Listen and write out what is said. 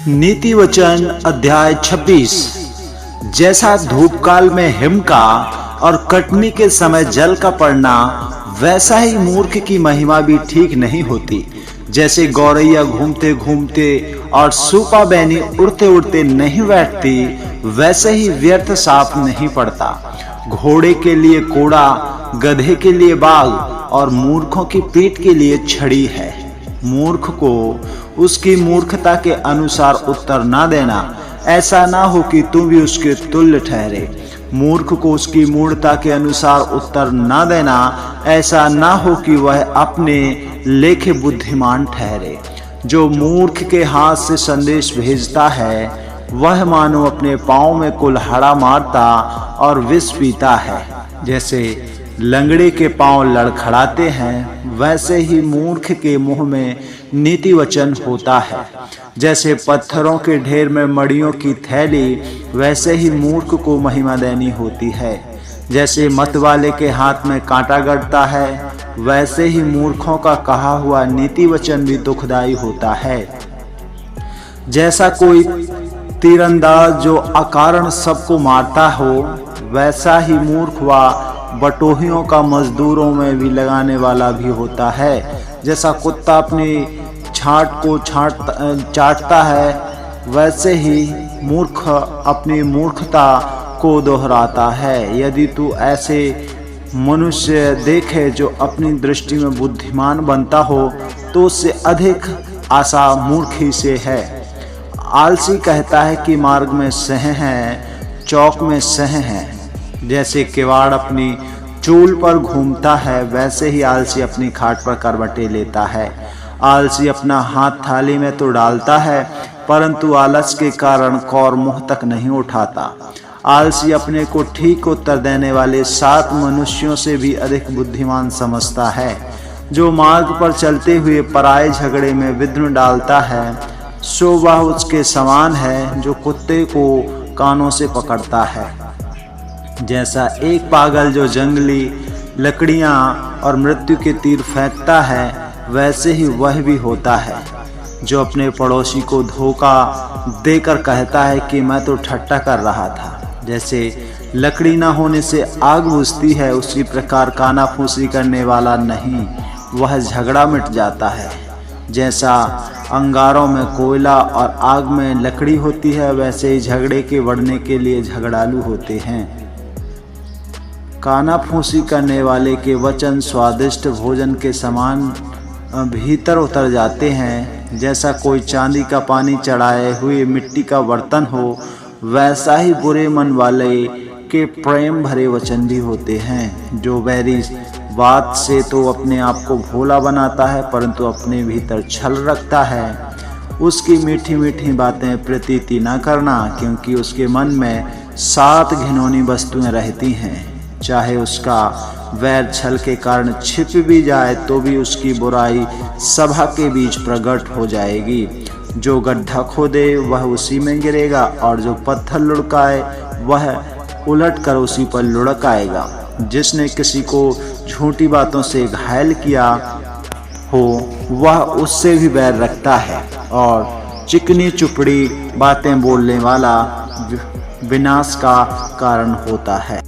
नीति वचन अध्याय 26। जैसा धूप काल में हिम का और कटनी के समय जल का पड़ना, वैसा ही मूर्ख की महिमा भी ठीक नहीं होती। जैसे गौरैया घूमते घूमते और सूपा बैनी उड़ते उड़ते नहीं बैठती, वैसे ही व्यर्थ साफ नहीं पड़ता। घोड़े के लिए कोड़ा, गधे के लिए बाग और मूर्खों की पीठ के लिए छड़ी है। मूर्ख को उसकी मूर्खता के अनुसार उत्तर ना देना, ऐसा ना हो कि तुम भी उसके तुल्य ठहरे। मूर्ख को उसकी मूढ़ता के अनुसार उत्तर ना देना, ऐसा ना हो कि वह अपने लेखे बुद्धिमान ठहरे। जो मूर्ख के हाथ से संदेश भेजता है, वह मानो अपने पाँव में कुल्हाड़ा मारता और विष पीता है। जैसे लंगड़े के पांव लड़खड़ाते हैं, वैसे ही मूर्ख के मुंह में नीति वचन होता है। जैसे पत्थरों के ढेर में मड़ियों की थैली, वैसे ही मूर्ख को महिमा देनी होती है। जैसे मत वाले के हाथ में कांटा गड़ता है, वैसे ही मूर्खों का कहा हुआ नीति वचन भी दुखदाई होता है। जैसा कोई तीरंदाज जो अकारण सबको मारता हो, वैसा ही मूर्ख व बटोहियों का मजदूरों में भी लगाने वाला भी होता है। जैसा कुत्ता अपनी छांट को चाटता है, वैसे ही मूर्ख अपनी मूर्खता को दोहराता है। यदि तू ऐसे मनुष्य देखे जो अपनी दृष्टि में बुद्धिमान बनता हो, तो उससे अधिक आशा मूर्ख ही से है। आलसी कहता है कि मार्ग में सह है, चौक में सह है। जैसे किवाड़ अपनी चूल पर घूमता है, वैसे ही आलसी अपनी खाट पर करवटें लेता है। आलसी अपना हाथ थाली में तो डालता है, परंतु आलस के कारण कौर मुंह तक नहीं उठाता। आलसी अपने को ठीक उत्तर देने वाले 7 मनुष्यों से भी अधिक बुद्धिमान समझता है। जो मार्ग पर चलते हुए पराये झगड़े में विघ्न डालता है, सो वह उसके समान है जो कुत्ते को कानों से पकड़ता है। जैसा एक पागल जो जंगली लकड़ियां और मृत्यु के तीर फेंकता है, वैसे ही वह भी होता है जो अपने पड़ोसी को धोखा देकर कहता है कि मैं तो ठट्टा कर रहा था। जैसे लकड़ी ना होने से आग बुझती है, उसी प्रकार कानाफूसी करने वाला नहीं, वह झगड़ा मिट जाता है। जैसा अंगारों में कोयला और आग में लकड़ी होती है, वैसे ही झगड़े के बढ़ने के लिए झगड़ालू होते हैं। कानाफूसी करने वाले के वचन स्वादिष्ट भोजन के समान भीतर उतर जाते हैं। जैसा कोई चांदी का पानी चढ़ाए हुए मिट्टी का बर्तन हो, वैसा ही बुरे मन वाले के प्रेम भरे वचन भी होते हैं। जो बैरी बात से तो अपने आप को भोला बनाता है, परंतु अपने भीतर छल रखता है। उसकी मीठी मीठी बातें प्रतीति न करना, क्योंकि उसके मन में 7 घिनौनी वस्तुएं रहती हैं। चाहे उसका वैर छल के कारण छिप भी जाए, तो भी उसकी बुराई सभा के बीच प्रकट हो जाएगी। जो गड्ढा खोदे वह उसी में गिरेगा, और जो पत्थर लुढ़काए वह उलट कर उसी पर लुढ़क आएगा। जिसने किसी को झूठी बातों से घायल किया हो, वह उससे भी बैर रखता है, और चिकनी चुपड़ी बातें बोलने वाला विनाश का कारण होता है।